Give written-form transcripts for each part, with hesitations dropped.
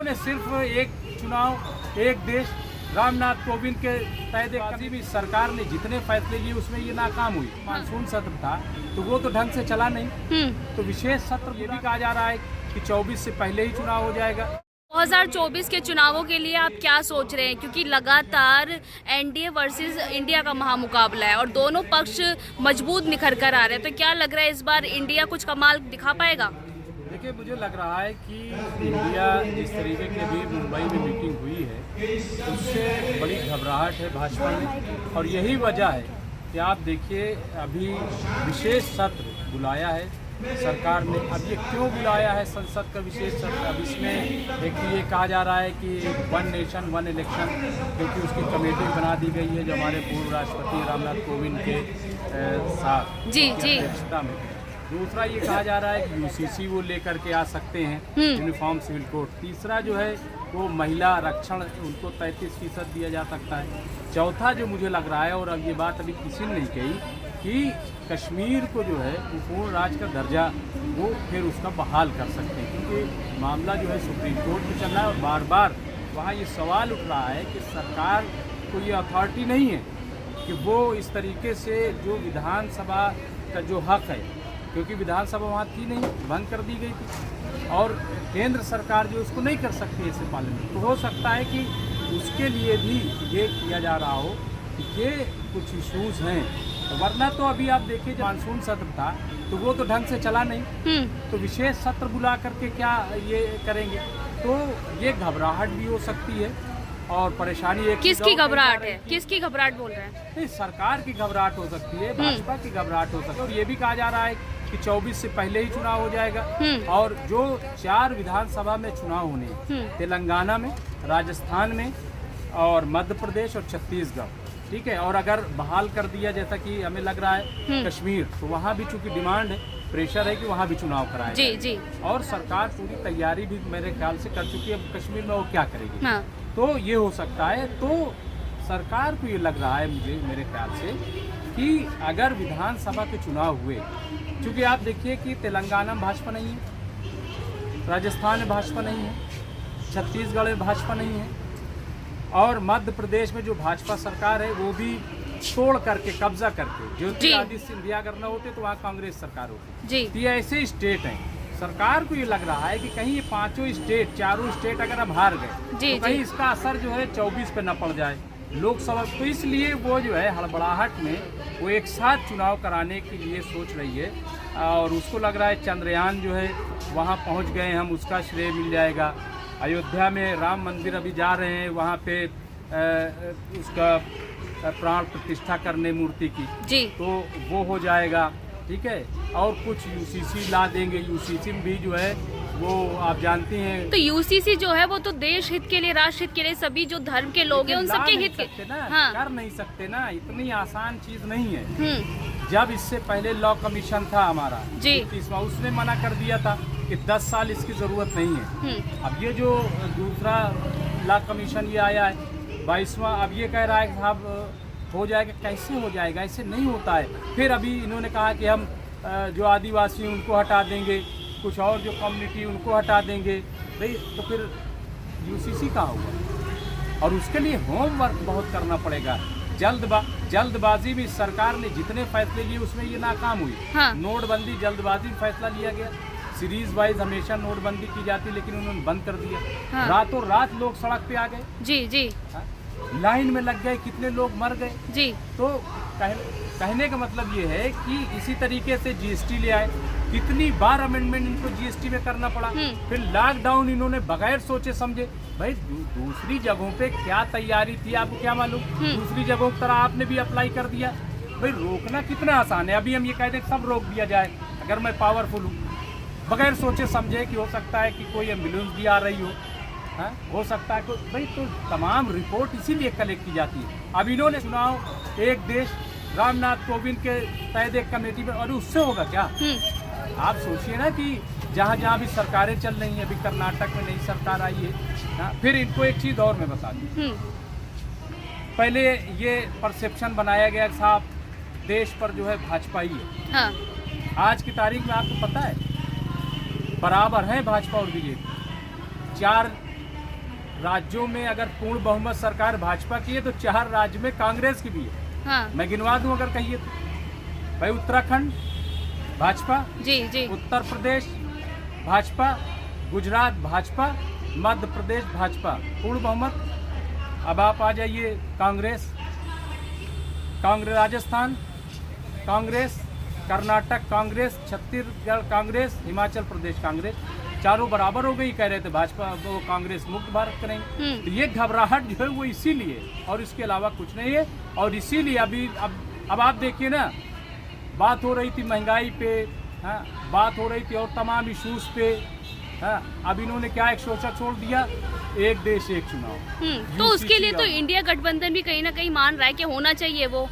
ने सिर्फ एक चुनाव एक देश रामनाथ कोविंद के तहत किसी भी सरकार ने जितने फैसले लिए उसमें ये नाकाम हुई। मानसून सत्र था तो वो तो ढंग से चला नहीं, तो विशेष सत्र ये भी कहा जा रहा है कि 24 से पहले ही चुनाव हो जाएगा। 2024 के चुनावों के लिए आप क्या सोच रहे हैं, क्योंकि लगातार एनडीए वर्सेस इंडिया का महामुकाबला है और दोनों पक्ष मजबूत निखर कर आ रहे हैं, तो क्या लग रहा है इस बार इंडिया कुछ कमाल दिखा पाएगा? देखिए, मुझे लग रहा है कि इंडिया जिस तरीके की अभी मुंबई में मीटिंग हुई है उससे बड़ी घबराहट है भाजपा में, और यही वजह है कि आप देखिए अभी विशेष सत्र बुलाया है सरकार ने। अब ये क्यों बुलाया है संसद का विशेष सत्र? अब इसमें एक ये कहा जा रहा है कि वन नेशन वन इलेक्शन, क्योंकि उसकी कमेटी बना दी गई है जो हमारे पूर्व राष्ट्रपति रामनाथ कोविंद के साथ अध्यक्षता में। दूसरा ये कहा जा रहा है कि यूसीसी वो लेकर के आ सकते हैं, यूनिफॉर्म सिविल कोड। तीसरा जो है वो महिला आरक्षण उनको 33% दिया जा सकता है। चौथा जो मुझे लग रहा है, और अब ये बात अभी किसी ने नहीं कही, कि कश्मीर को जो है वो पूर्ण राज्य का दर्जा वो फिर उसका बहाल कर सकते हैं, क्योंकि मामला जो है सुप्रीम कोर्ट में चल रहा है और बार बार वहाँ ये सवाल उठ रहा है कि सरकार को ये अथॉरिटी नहीं है कि वो इस तरीके से जो विधानसभा का जो हक है, क्योंकि विधानसभा वहाँ थी नहीं, भंग कर दी गई थी, और केंद्र सरकार जो उसको नहीं कर सकती इसे पालन। तो हो सकता है कि उसके लिए भी ये किया जा रहा हो कि ये कुछ इशूज़ हैं, वरना तो अभी आप देखिए जब मानसून सत्र था तो वो तो ढंग से चला नहीं, तो विशेष सत्र बुला करके क्या ये करेंगे? तो ये घबराहट भी हो सकती है और परेशानी एक किसकी घबराहट है? किसकी घबराहट बोल रहे हैं? नहीं, सरकार की घबराहट हो सकती है, भाजपा की घबराहट हो सकती है, और ये भी कहा जा रहा है कि 24 से पहले ही चुनाव हो जाएगा। और जो 4 विधानसभा में चुनाव होने, तेलंगाना में, राजस्थान में और मध्य प्रदेश और छत्तीसगढ़, ठीक है, और अगर बहाल कर दिया जैसा कि हमें लग रहा है कश्मीर, तो वहाँ भी चूंकि डिमांड है, प्रेशर है कि वहाँ भी चुनाव कराए। जी जी। और सरकार पूरी तैयारी भी मेरे ख्याल से कर चुकी है। अब कश्मीर में वो क्या करेगी? हाँ। तो ये हो सकता है, तो सरकार को ये लग रहा है मुझे मेरे ख्याल से कि अगर विधानसभा के चुनाव हुए, क्योंकि आप देखिए कि तेलंगाना में भाजपा नहीं है, राजस्थान में भाजपा नहीं है, छत्तीसगढ़ में भाजपा नहीं है, और मध्य प्रदेश में जो भाजपा सरकार है वो भी तोड़ करके कब्जा करके ज्योतिरादित्य सिंधिया अगर न होते तो वहाँ कांग्रेस सरकार होती। तो ये ऐसे स्टेट हैं, सरकार को ये लग रहा है कि कहीं ये 5 स्टेट 4 स्टेट अगर अब हार गए तो कहीं इसका असर जो है 24 पे न पड़ जाए लोकसभा। तो इसलिए वो जो है हड़बड़ाहट में वो एक साथ चुनाव कराने के लिए सोच रही है, और उसको लग रहा है चंद्रयान जो है वहाँ पहुँच गए हम, उसका श्रेय मिल जाएगा। अयोध्या में राम मंदिर अभी जा रहे हैं, वहाँ पे उसका प्राण प्रतिष्ठा करने मूर्ति की जी, तो वो हो जाएगा, ठीक है। और कुछ यूसीसी ला देंगे, यूसीसी में भी जो है वो आप जानती हैं, तो यूसीसी जो है वो तो देश हित के लिए, राष्ट्र हित के लिए, सभी जो धर्म के लोग हैं उन सबके हित के ना, कर नहीं सकते ना, इतनी आसान चीज नहीं है। जब इससे पहले लॉ कमीशन था हमारा जी, उसने मना कर दिया था कि 10 साल इसकी जरूरत नहीं है। अब ये जो दूसरा लॉ कमीशन ये आया है 22वां, अब ये कह रहा है कि साहब हो जाएगा। कैसे हो जाएगा? ऐसे नहीं होता है। फिर अभी इन्होंने कहा कि हम जो आदिवासी उनको हटा देंगे, कुछ और जो कम्युनिटी उनको हटा देंगे, भाई तो फिर यूसीसी कहाँ होगा? और उसके लिए होमवर्क बहुत करना पड़ेगा। जल्दबाजी में सरकार ने जितने फैसले लिए उसमें ये नाकाम हुई। नोटबंदी जल्दबाजी में फैसला लिया गया, सीरीज वाइज हमेशा नोटबंदी की जाती, लेकिन उन्होंने बंद कर दिया। रातों रात लोग सड़क पे आ गए जी जी, लाइन में लग गए, कितने लोग मर गए जी। तो कहने का मतलब ये है कि इसी तरीके से जीएसटी ले आए, कितनी बार अमेंडमेंट इनको जीएसटी में करना पड़ा। फिर लॉकडाउन इन्होंने बगैर सोचे समझे, भाई दूसरी जगहों पे क्या तैयारी थी आपको क्या मालूम? दूसरी जगहों की तरह आपने भी अप्लाई कर दिया। भाई रोकना कितना आसान है। अभी हम ये कह दें सब रोक दिया जाए, अगर मैं पावरफुल हूँ, बगैर सोचे समझे कि हो सकता है कि कोई एम्बुलेंस भी आ रही हो, हो सकता है भाई, तो तमाम रिपोर्ट इसीलिए कलेक्ट की जाती है। अब इन्होंने चुनाव एक देश रामनाथ कोविंद के तहत एक कमेटी में, और उससे होगा क्या? आप सोचिए ना कि जहाँ जहाँ भी सरकारें चल रही हैं, अभी कर्नाटक में नई सरकार आई है। फिर इनको एक चीज़ और मैं बता दूँ, पहले ये परसेप्शन बनाया गया साहब देश पर जो है भाजपा ही है। आज की तारीख में आपको पता है बराबर है भाजपा और बीजेपी। 4 राज्यों में अगर पूर्ण बहुमत सरकार भाजपा की है तो 4 राज्य में कांग्रेस की भी है। हाँ मैं गिनवा दूं अगर कहिए तो। भाई उत्तराखंड भाजपा, जी जी, उत्तर प्रदेश भाजपा, गुजरात भाजपा, मध्य प्रदेश भाजपा, पूर्ण बहुमत। अब आप आ जाइए कांग्रेस, राजस्थान कांग्रेस, कर्नाटक कांग्रेस, छत्तीसगढ़ कांग्रेस, हिमाचल प्रदेश कांग्रेस, चारों बराबर हो गई। कह रहे थे भाजपा वो कांग्रेस मुक्त भारत करेंगे। तो ये घबराहट जो है वो इसीलिए, और इसके अलावा कुछ नहीं है। और इसीलिए अभी अब आप देखिए ना, बात हो रही थी महंगाई पे, हाँ, बात हो रही थी और तमाम इश्यूज पे, हाँ, अब इन्होंने क्या एक सोचा छोड़ दिया, एक देश एक चुनाव। तो उसके लिए तो इंडिया गठबंधन भी कहीं ना कहीं मान रहा है कि होना चाहिए वो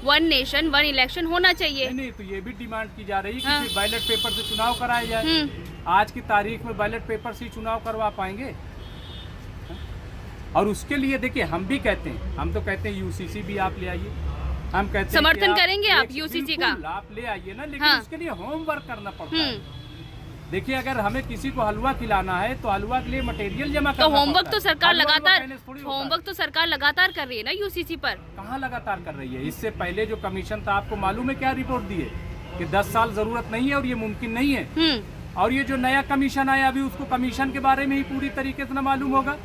1 नेशन 1 इलेक्शन होना चाहिए। नहीं तो ये भी डिमांड की जा रही है कि बैलेट पेपर से चुनाव कराया जाए। आज की तारीख में बैलेट पेपर से चुनाव करवा पाएंगे? और उसके लिए देखिए हम भी कहते हैं, हम तो कहते हैं यूसीसी भी आप ले आइए। हम कहते हैं समर्थन करेंगे आप यूसीसी का, आप ले आइए ना, लेकिन उसके लिए होमवर्क करना पड़ता है। देखिए अगर हमें किसी को हलवा खिलाना है तो हलवा के लिए मटेरियल जमा करना तो होमवर्क तो सरकार लगातार कर रही है ना यूसीसी पर। कहाँ लगातार कर रही है? इससे पहले जो कमीशन था आपको मालूम है क्या रिपोर्ट दी है कि 10 साल जरूरत नहीं है और ये मुमकिन नहीं है। और ये जो नया कमीशन आया अभी उसको कमीशन के बारे में ही पूरी तरीके से न मालूम होगा।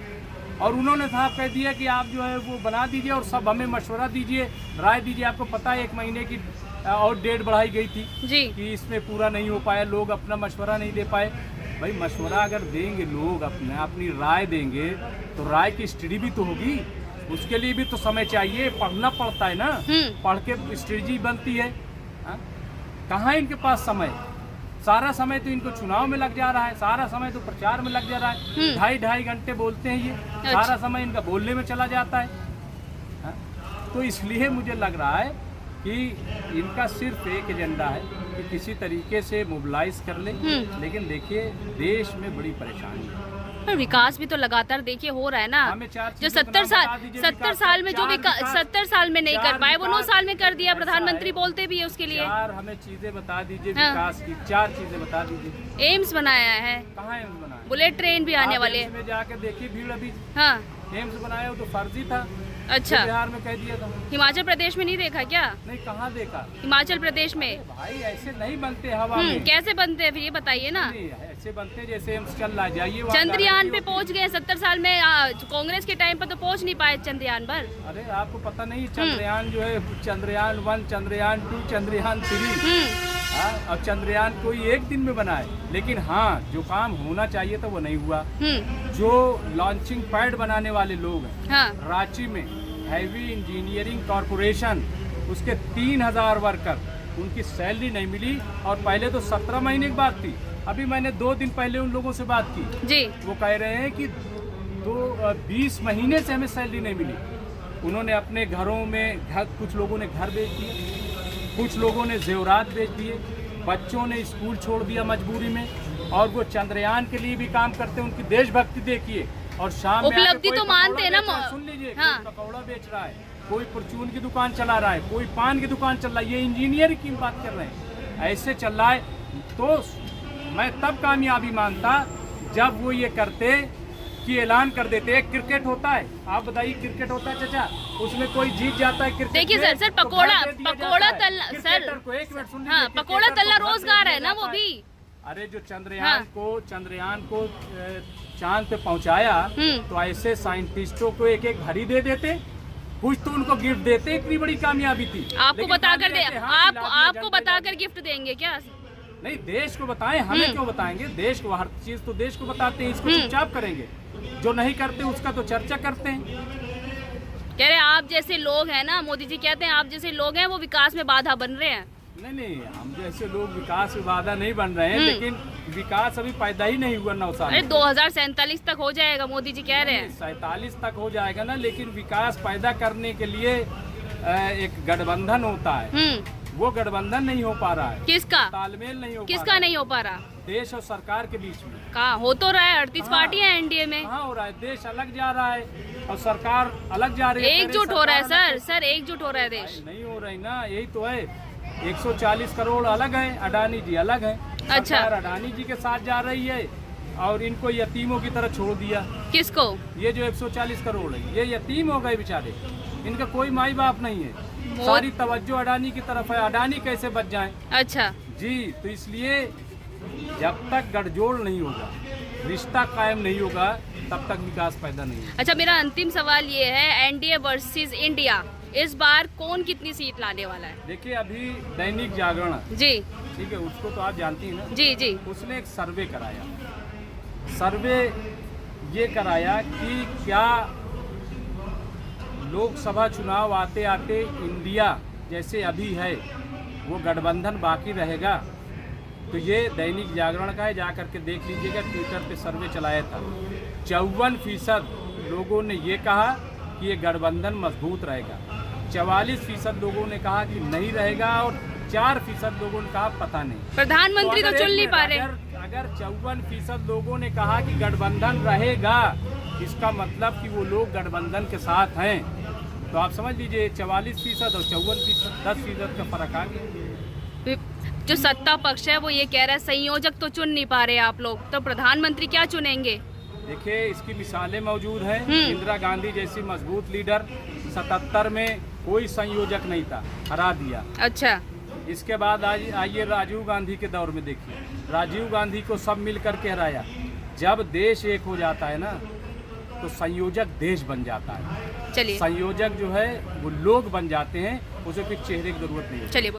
और उन्होंने साहब कह दिया कि आप जो है वो बना दीजिए और सब हमें मशवरा दीजिए, राय दीजिए। आपको पता है 1 महीने की और डेट बढ़ाई गई थी जी, कि इसमें पूरा नहीं हो पाया, लोग अपना मशवरा नहीं दे पाए। भाई मशवरा अगर देंगे लोग, अपनी राय देंगे तो राय की स्टडी भी तो होगी, उसके लिए भी तो समय चाहिए, पढ़ना पड़ता है ना, पढ़ के स्ट्रेटजी बनती है। कहाँ है इनके पास समय? सारा समय तो इनको चुनाव में लग जा रहा है, सारा समय तो प्रचार में लग जा रहा है। 2.5 घंटे बोलते हैं ये, सारा समय इनका बोलने में चला जाता है। तो इसलिए मुझे लग रहा है कि इनका सिर्फ एक एजेंडा है कि किसी तरीके से मोबिलाइज कर ले। लेकिन देखिए देश में बड़ी परेशानी है। पर विकास भी तो लगातार देखिए हो रहा है ना। जो 70 साल में जो विकास 70 साल में नहीं कर पाए वो 9 साल में कर दिया। प्रधानमंत्री बोलते भी है उसके लिए। 4 हमें चीजें बता दीजिए विकास की, 4 चीजें बता दीजिए। एम्स बनाया है, कहाँ एम्स बनाया? बुलेट ट्रेन भी आने वाले है। में जाके देखिए भीड़ अभी। हाँ एम्स बनाया वो तो फर्जी था। अच्छा, बिहार में कह दिया था। हिमाचल प्रदेश में नहीं देखा क्या? नहीं, कहाँ देखा? हिमाचल प्रदेश में भाई ऐसे नहीं बनते हवा में। कैसे बनते हैं फिर ये बताइए ना। ऐसे बनते हैं जैसे एम्स चल रहा है, जाइए चंद्रयान पे पहुंच गए 70 साल में। कांग्रेस के टाइम पर तो पहुंच नहीं पाए चंद्रयान पर। अरे आपको पता नहीं चंद्रयान जो है, चंद्रयान 1, चंद्रयान 2, चंद्रयान 3, अब चंद्रयान कोई एक दिन में बना है। लेकिन हाँ, जो काम होना चाहिए था वो नहीं हुआ। जो लॉन्चिंग पैड बनाने वाले लोग हैं रांची में, हैवी इंजीनियरिंग कॉरपोरेशन, उसके 3000 वर्कर, उनकी सैलरी नहीं मिली। और पहले तो 17 महीने की बात थी, अभी मैंने 2 दिन पहले उन लोगों से बात की जी। वो कह रहे हैं कि 20 महीने से हमें सैलरी नहीं मिली। उन्होंने अपने घरों में कुछ लोगों ने घर बेच दिए, कुछ लोगों ने जेवरात बेच दिए, बच्चों ने स्कूल छोड़ दिया मजबूरी में। और वो चंद्रयान के लिए भी काम करते हैं, उनकी देशभक्ति देखिए। और शाम उपलब्धि तो मानते हैं ना। सुन लीजिए, कोई पकौड़ा बेच रहा है, कोई परचून की दुकान चला रहा है, कोई पान की दुकान चल रहा है। ये इंजीनियर की बात कर रहे हैं, ऐसे चल रहा है। तो मैं तब कामयाबी मानता जब वो ये करते कि ऐलान कर देते। एक क्रिकेट होता है, आप बताइए क्रिकेट होता है चाचा, उसमें कोई जीत जाता है क्रिकेट। देखिए सर पकोड़ा तल्ला सर, एक मिनट सुन, पकोड़ा तल्ला रोजगार है ना वो भी। अरे जो चंद्रयान को चांद पे पहुंचाया तो ऐसे साइंटिस्टों को एक घड़ी दे देते, कुछ तो उनको गिफ्ट देते। इतनी बड़ी कामयाबी थी। आपको बताकर दे, आपको बताकर गिफ्ट देंगे क्या? नहीं, देश को बताएं, हमें क्यों बताएंगे? देश को हर चीज तो देश को बताते हैं, इसको चुपचाप करेंगे। जो नहीं करते उसका तो चर्चा करते हैं। कह रहे आप जैसे लोग हैं ना, मोदी जी कहते हैं आप जैसे लोग हैं वो विकास में बाधा बन रहे हैं। नहीं, हम जैसे लोग विकास में बाधा नहीं बन रहे हैं, लेकिन विकास अभी पैदा ही नहीं हुआ 9 साल। अरे 2047 तक हो जाएगा, मोदी जी कह रहे हैं। 47 तक हो जाएगा ना, लेकिन विकास पैदा करने के लिए एक गठबंधन होता है। वो गठबंधन नहीं हो पा रहा है। किसका? तालमेल नहीं हो पा रहा। किसका नहीं हो पा रहा? देश और सरकार के बीच में। कहाँ हो तो रहा है, 38 पार्टी है एनडीए में। कहाँ हो रहा है? देश अलग जा रहा है और सरकार अलग जा रही है। एकजुट हो रहा है सर, एकजुट हो रहा है देश। नहीं हो रही ना, यही तो है। 140 करोड़ अलग है, अडानी जी अलग है। अच्छा, अडानी जी के साथ जा रही है और इनको यतीमों की तरह छोड़ दिया। किसको? ये जो 140 करोड़ है ये यतीम हो गए बेचारे, इनका कोई माई बाप नहीं है। सारी तवज्जो अडानी की तरफ है, अडानी कैसे बच जाएं। अच्छा जी, तो इसलिए जब तक गठजोड़ नहीं होगा, रिश्ता कायम नहीं होगा, तब तक विकास पैदा नहीं होगा। अच्छा, मेरा अंतिम सवाल ये है, एनडीए वर्सेस इंडिया इस बार कौन कितनी सीट लाने वाला है? देखिए, अभी दैनिक जागरण जी ठीक है, उसको तो आप जानती हैं ना। जी जी। उसने एक सर्वे कराया। सर्वे ये कराया कि क्या लोकसभा चुनाव आते आते इंडिया जैसे अभी है वो गठबंधन बाकी रहेगा। तो ये दैनिक जागरण का है, जा करके देख लीजिएगा, ट्विटर पे सर्वे चलाया था। 54% लोगों ने ये कहा कि ये गठबंधन मजबूत रहेगा, 44% लोगों ने कहा कि नहीं रहेगा और 4% लोगों ने कहा पता नहीं। प्रधानमंत्री तो चुन नहीं पा रहे। अगर 54% लोगों ने कहा कि गठबंधन रहेगा, इसका मतलब कि वो लोग गठबंधन के साथ हैं। तो आप समझ लीजिए 44% और 54%, 10% का फर्क आ गया। जो सत्ता पक्ष है वो ये कह रहा है संयोजक तो चुन नहीं पा रहे आप लोग, तो प्रधानमंत्री क्या चुनेंगे? देखिए, इसकी मिसालें मौजूद हैं। इंदिरा गांधी जैसी मजबूत लीडर 77 में कोई संयोजक नहीं था, हरा दिया। अच्छा, इसके बाद आज आइए राजीव गांधी के दौर में देखिए, राजीव गांधी को सब मिल कर के हराया। जब देश एक हो जाता है ना तो संयोजक देश बन जाता है। चलिए, संयोजक जो है वो लोग बन जाते हैं, उसे फिर चेहरे की जरूरत नहीं है। चलिए।